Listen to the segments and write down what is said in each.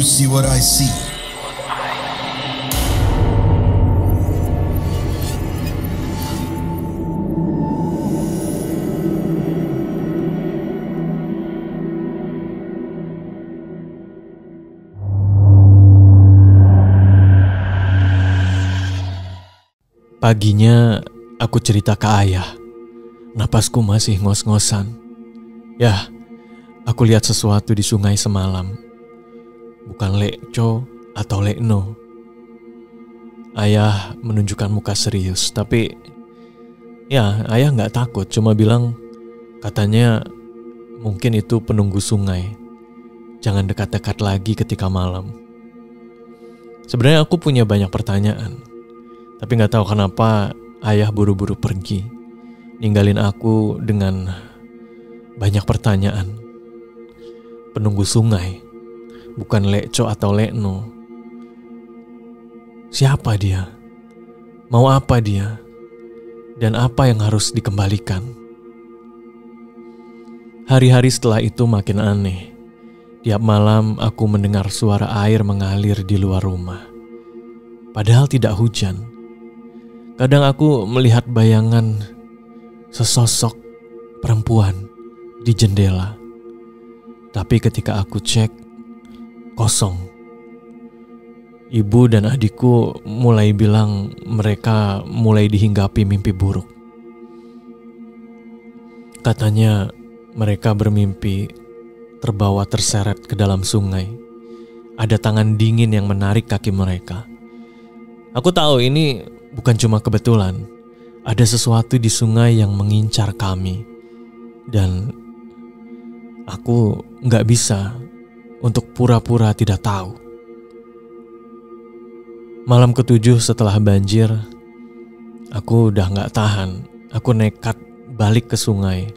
see what I see? Paginya aku cerita ke ayah. Napasku masih ngos-ngosan. Yah, aku lihat sesuatu di sungai semalam. Bukan Lekco atau Lekno. Ayah menunjukkan muka serius, tapi ya ayah gak takut, cuma bilang katanya mungkin itu penunggu sungai. Jangan dekat-dekat lagi ketika malam. Sebenarnya aku punya banyak pertanyaan, tapi gak tahu kenapa ayah buru-buru pergi, ninggalin aku dengan banyak pertanyaan. Penunggu sungai, bukan Lekco atau Lekno. Siapa dia? Mau apa dia? Dan apa yang harus dikembalikan? Hari-hari setelah itu makin aneh. Tiap malam aku mendengar suara air mengalir di luar rumah. Padahal tidak hujan. Kadang aku melihat bayangan sesosok perempuan di jendela. Tapi ketika aku cek, kosong. Ibu dan adikku mulai bilang mereka mulai dihinggapi mimpi buruk. Katanya mereka bermimpi terbawa terseret ke dalam sungai. Ada tangan dingin yang menarik kaki mereka. Aku tahu ini bukan cuma kebetulan. Ada sesuatu di sungai yang mengincar kami. Dan aku gak bisa untuk pura-pura tidak tahu. Malam ke-7 setelah banjir, aku udah gak tahan. Aku nekat balik ke sungai,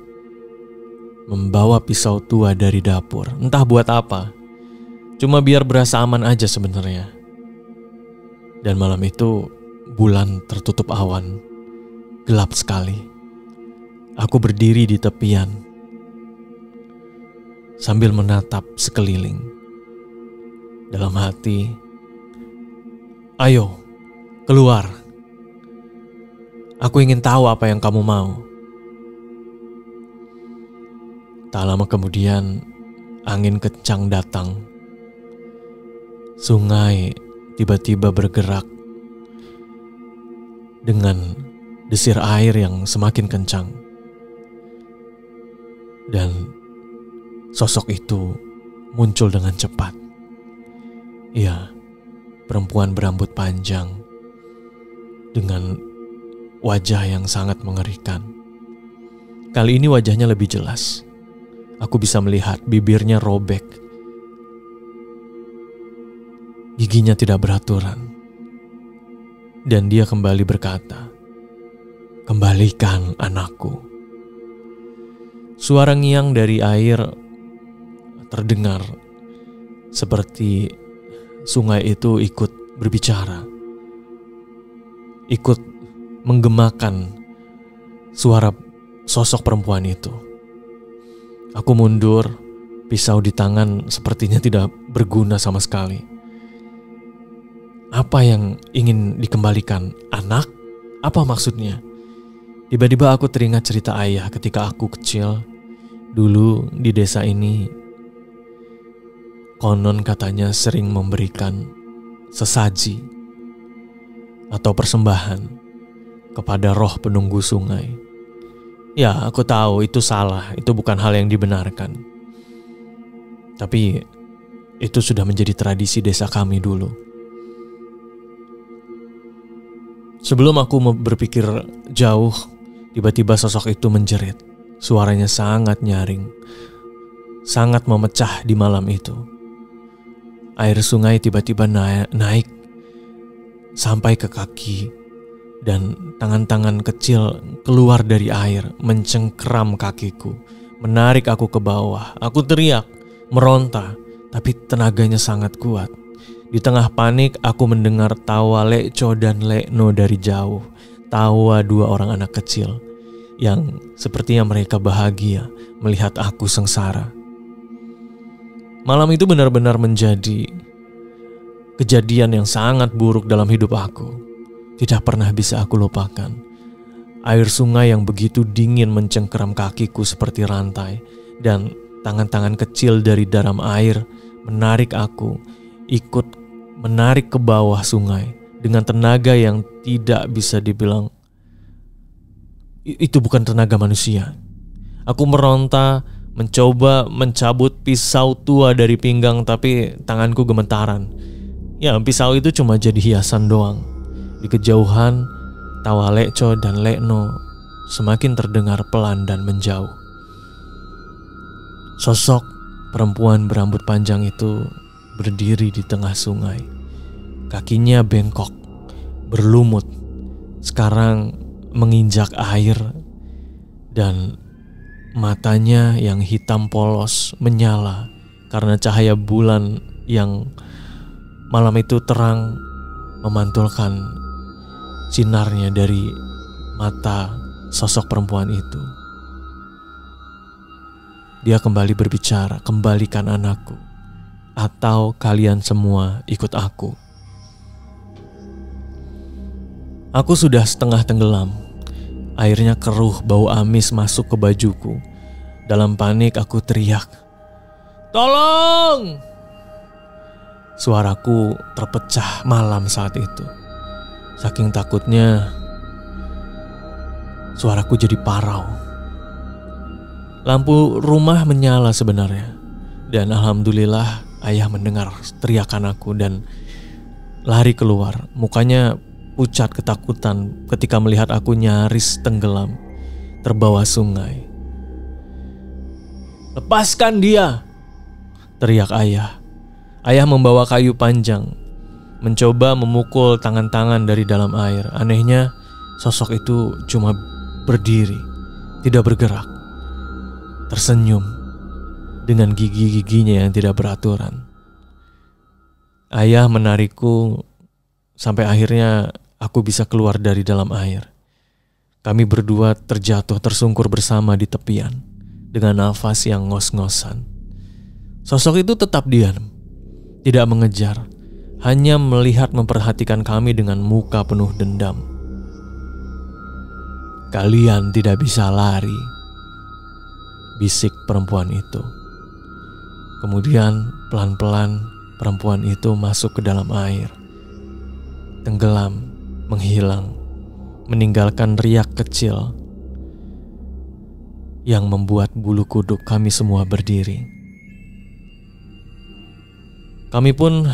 membawa pisau tua dari dapur. Entah buat apa, cuma biar berasa aman aja sebenarnya. Dan malam itu bulan tertutup awan, gelap sekali. Aku berdiri di tepian sambil menatap sekeliling. Dalam hati, ayo, keluar. Aku ingin tahu apa yang kamu mau. Tak lama kemudian, angin kencang datang. Sungai tiba-tiba bergerak dengan desir air yang semakin kencang. Dan sosok itu muncul dengan cepat. Iya, perempuan berambut panjang dengan wajah yang sangat mengerikan. Kali ini wajahnya lebih jelas. Aku bisa melihat bibirnya robek. Giginya tidak beraturan. Dan dia kembali berkata, "Kembalikan anakku." Suara ngiang dari air terdengar seperti sungai itu ikut berbicara, ikut menggemakan suara sosok perempuan itu. Aku mundur, pisau di tangan sepertinya tidak berguna sama sekali. Apa yang ingin dikembalikan? Anak? Apa maksudnya? Tiba-tiba aku teringat cerita ayah ketika aku kecil. Dulu di desa ini, konon katanya sering memberikan sesaji atau persembahan kepada roh penunggu sungai. Ya, aku tahu itu salah, itu bukan hal yang dibenarkan. Tapi itu sudah menjadi tradisi desa kami dulu. Sebelum aku berpikir jauh, tiba-tiba sosok itu menjerit. Suaranya sangat nyaring, sangat memecah di malam itu. Air sungai tiba-tiba naik sampai ke kaki. Dan tangan-tangan kecil keluar dari air, mencengkeram kakiku, menarik aku ke bawah. Aku teriak, meronta, tapi tenaganya sangat kuat. Di tengah panik, aku mendengar tawa Lekco dan Lekno dari jauh. Tawa dua orang anak kecil yang sepertinya mereka bahagia melihat aku sengsara. Malam itu benar-benar menjadi kejadian yang sangat buruk dalam hidup aku tidak pernah bisa aku lupakan. Air sungai yang begitu dingin mencengkeram kakiku seperti rantai, dan tangan-tangan kecil dari dalam air menarik aku ikut menarik ke bawah sungai dengan tenaga yang tidak bisa dibilang itu bukan tenaga manusia. Aku meronta, mencoba mencabut pisau tua dari pinggang, tapi tanganku gemetaran. Ya, pisau itu cuma jadi hiasan doang. Di kejauhan, tawa Lekco dan Lekno semakin terdengar pelan dan menjauh. Sosok perempuan berambut panjang itu berdiri di tengah sungai. Kakinya bengkok, berlumut, sekarang menginjak air, dan matanya yang hitam polos menyala karena cahaya bulan yang malam itu terang memantulkan sinarnya dari mata sosok perempuan itu. Dia kembali berbicara, "Kembalikan anakku, atau kalian semua ikut aku." Aku sudah setengah tenggelam. Airnya keruh, bau amis masuk ke bajuku. Dalam panik aku teriak, "Tolong!" Suaraku terpecah malam saat itu. Saking takutnya, suaraku jadi parau. Lampu rumah menyala sebenarnya, dan alhamdulillah ayah mendengar teriakan aku dan lari keluar. Mukanya pucat ketakutan ketika melihat aku nyaris tenggelam terbawa sungai. "Lepaskan dia!" teriak ayah. Ayah membawa kayu panjang, mencoba memukul tangan-tangan dari dalam air. Anehnya, sosok itu cuma berdiri, tidak bergerak, tersenyum dengan gigi-giginya yang tidak beraturan. Ayah menarikku sampai akhirnya aku bisa keluar dari dalam air. Kami berdua terjatuh tersungkur bersama di tepian dengan nafas yang ngos-ngosan. Sosok itu tetap diam, tidak mengejar, hanya melihat memperhatikan kami dengan muka penuh dendam. "Kalian tidak bisa lari," bisik perempuan itu. Kemudian pelan-pelan perempuan itu masuk ke dalam air, tenggelam, menghilang, meninggalkan riak kecil yang membuat bulu kuduk kami semua berdiri. Kami pun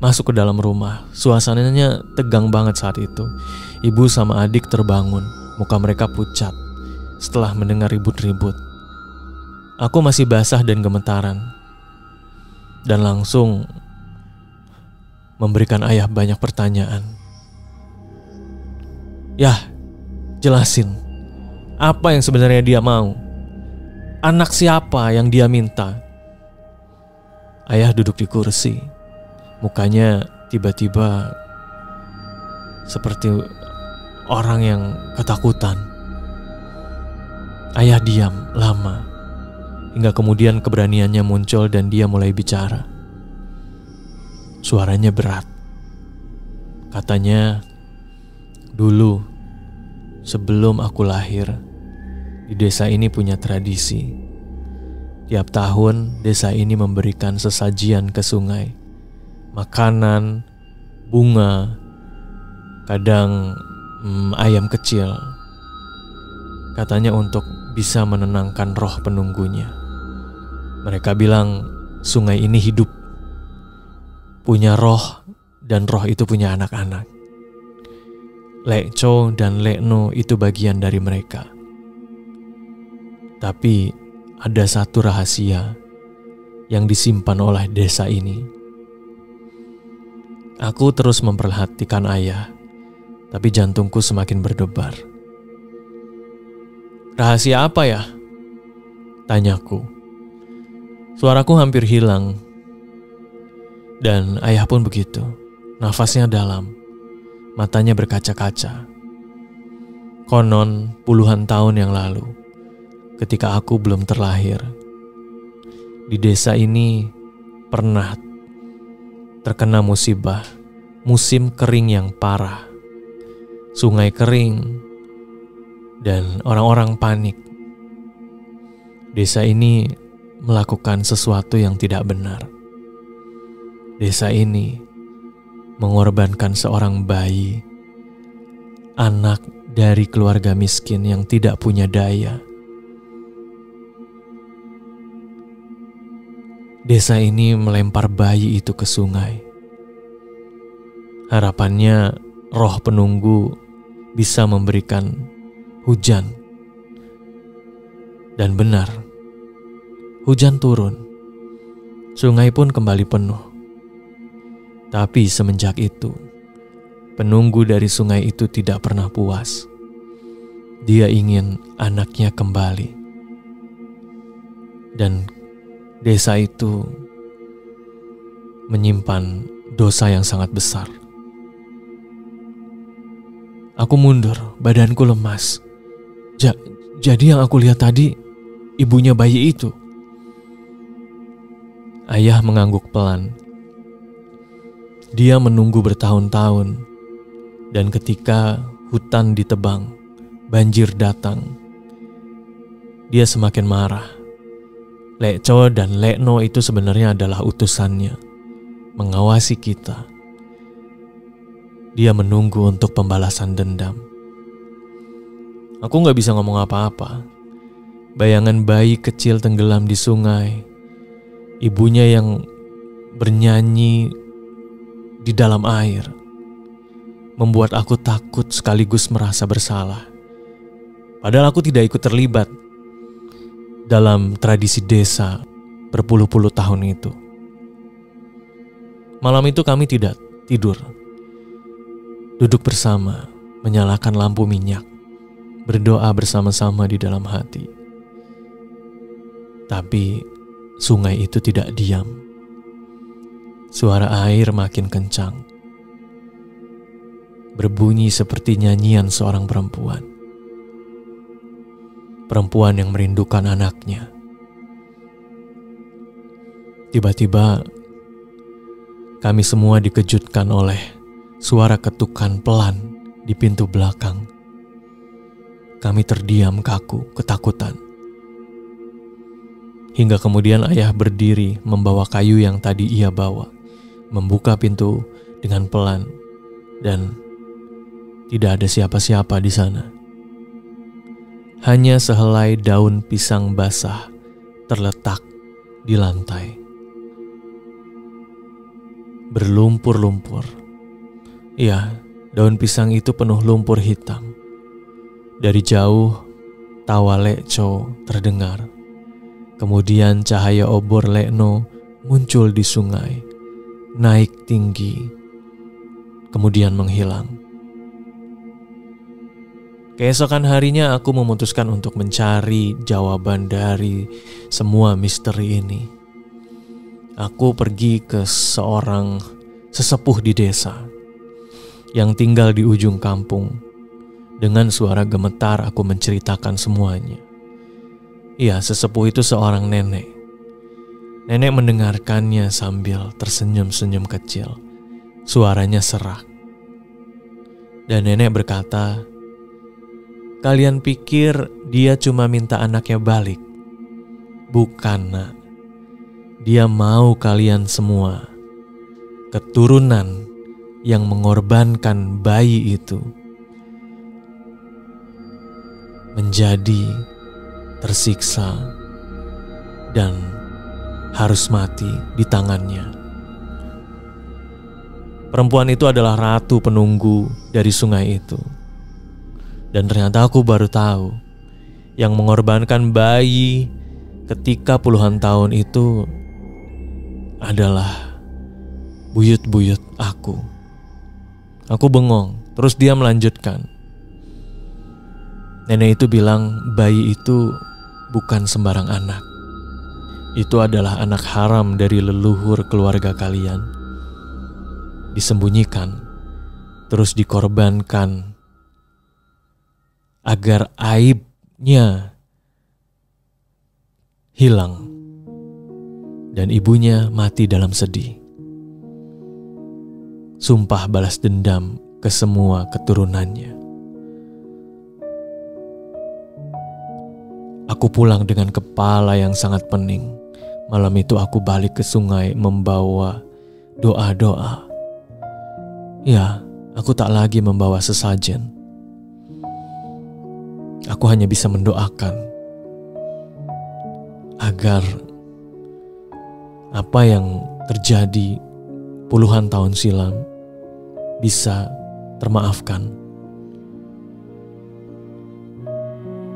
masuk ke dalam rumah. Suasananya tegang banget saat itu. Ibu sama adik terbangun, muka mereka pucat setelah mendengar ribut-ribut. Aku masih basah dan gemetaran, dan langsung memberikan ayah banyak pertanyaan. "Yah, jelasin, apa yang sebenarnya dia mau? Anak siapa yang dia minta?" Ayah duduk di kursi, mukanya tiba-tiba seperti orang yang ketakutan. Ayah diam lama, hingga kemudian keberaniannya muncul dan dia mulai bicara. Suaranya berat. Katanya, "Dulu, sebelum aku lahir, di desa ini punya tradisi. Tiap tahun desa ini memberikan sesajian ke sungai. Makanan, bunga, kadang ayam kecil. Katanya untuk bisa menenangkan roh penunggunya. Mereka bilang sungai ini hidup, punya roh, dan roh itu punya anak-anak. Lekco dan Lekno itu bagian dari mereka. Tapi ada satu rahasia yang disimpan oleh desa ini." Aku terus memperhatikan ayah, tapi jantungku semakin berdebar. "Rahasia apa ya?" tanyaku. Suaraku hampir hilang, dan ayah pun begitu. Nafasnya dalam, matanya berkaca-kaca. Konon puluhan tahun yang lalu, ketika aku belum terlahir, di desa ini pernah terkena musibah musim kering yang parah. Sungai kering dan orang-orang panik. Desa ini melakukan sesuatu yang tidak benar. Desa ini mengorbankan seorang bayi, anak dari keluarga miskin yang tidak punya daya. Desa ini melempar bayi itu ke sungai. Harapannya roh penunggu bisa memberikan hujan. Dan benar, hujan turun. Sungai pun kembali penuh. Tapi semenjak itu, penunggu dari sungai itu tidak pernah puas. Dia ingin anaknya kembali. Dan desa itu menyimpan dosa yang sangat besar. Aku mundur, badanku lemas. Jadi yang aku lihat tadi, ibunya bayi itu. Ayah mengangguk pelan. Dia menunggu bertahun-tahun. Dan ketika hutan ditebang, banjir datang, dia semakin marah. Lekco dan Lekno itu sebenarnya adalah utusannya, mengawasi kita. Dia menunggu untuk pembalasan dendam. Aku gak bisa ngomong apa-apa. Bayangan bayi kecil tenggelam di sungai. Ibunya yang bernyanyi di dalam air membuat aku takut sekaligus merasa bersalah. Padahal aku tidak ikut terlibat dalam tradisi desa berpuluh-puluh tahun itu. Malam itu kami tidak tidur. Duduk bersama, menyalakan lampu minyak, berdoa bersama-sama di dalam hati. Tapi sungai itu tidak diam. Suara air makin kencang, berbunyi seperti nyanyian seorang perempuan. Perempuan yang merindukan anaknya. Tiba-tiba kami semua dikejutkan oleh suara ketukan pelan di pintu belakang. Kami terdiam kaku, ketakutan. Hingga kemudian ayah berdiri membawa kayu yang tadi ia bawa, membuka pintu dengan pelan, dan tidak ada siapa-siapa di sana. Hanya sehelai daun pisang basah terletak di lantai. Berlumpur-lumpur. Ya, daun pisang itu penuh lumpur hitam. Dari jauh, tawa Lekco terdengar. Kemudian cahaya obor Lekno muncul di sungai, naik tinggi, kemudian menghilang. Keesokan harinya aku memutuskan untuk mencari jawaban dari semua misteri ini. Aku pergi ke seorang sesepuh di desa yang tinggal di ujung kampung. Dengan suara gemetar aku menceritakan semuanya. Iya, sesepuh itu seorang nenek. Nenek mendengarkannya sambil tersenyum-senyum kecil. Suaranya serak. Dan nenek berkata, "Kalian pikir dia cuma minta anaknya balik? Bukan, nak. Dia mau kalian semua, keturunan yang mengorbankan bayi itu, menjadi tersiksa dan harus mati di tangannya." Perempuan itu adalah ratu penunggu dari sungai itu. Dan ternyata aku baru tahu, yang mengorbankan bayi ketika puluhan tahun itu adalah buyut-buyut aku. Aku bengong, terus dia melanjutkan. Nenek itu bilang bayi itu bukan sembarang anak. Itu adalah anak haram dari leluhur keluarga kalian. Disembunyikan, terus dikorbankan agar aibnya hilang dan ibunya mati dalam sedih. sumpah balas dendam ke semua keturunannya. Aku pulang dengan kepala yang sangat pening. Malam itu aku balik ke sungai membawa doa-doa. Ya, aku tak lagi membawa sesajen. Aku hanya bisa mendoakan agar apa yang terjadi puluhan tahun silam bisa termaafkan.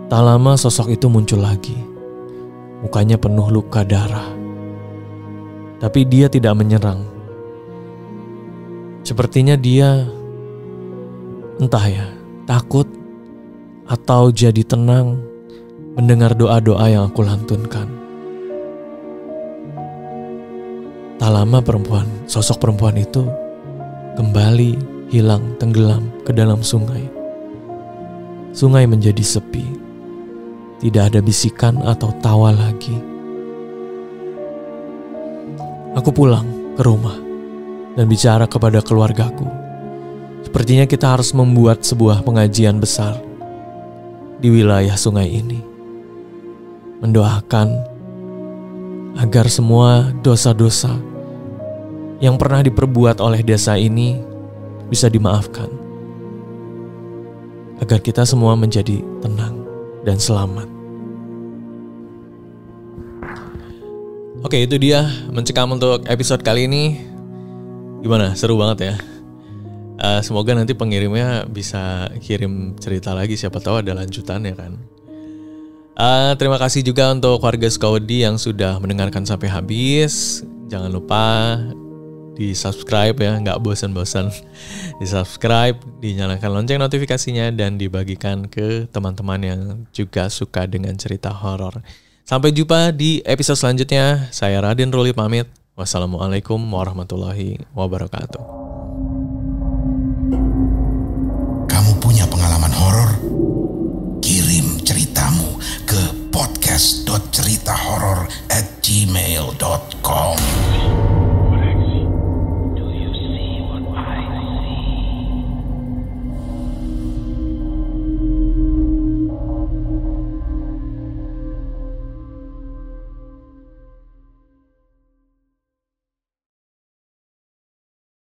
Tak lama sosok itu muncul lagi. Mukanya penuh luka darah. Tapi dia tidak menyerang. Sepertinya dia, entah ya, takut atau jadi tenang mendengar doa-doa yang aku lantunkan. Tak lama sosok perempuan itu kembali hilang tenggelam ke dalam sungai. Sungai menjadi sepi. Tidak ada bisikan atau tawa lagi. Aku pulang ke rumah dan bicara kepada keluargaku. Sepertinya kita harus membuat sebuah pengajian besar di wilayah sungai ini. Mendoakan agar semua dosa-dosa yang pernah diperbuat oleh desa ini bisa dimaafkan. Agar kita semua menjadi tenang dan selamat. Oke, itu dia mencekam untuk episode kali ini. Gimana? Seru banget ya. Semoga nanti pengirimnya bisa kirim cerita lagi. Siapa tahu ada lanjutannya kan. Terima kasih juga untuk warga Sukawedi yang sudah mendengarkan sampai habis. Jangan lupa di subscribe ya, nggak bosan-bosan. Di subscribe, dinyalakan lonceng notifikasinya, dan dibagikan ke teman-teman yang juga suka dengan cerita horor. Sampai jumpa di episode selanjutnya. Saya Raden Ruli pamit. Wassalamualaikum warahmatullahi wabarakatuh.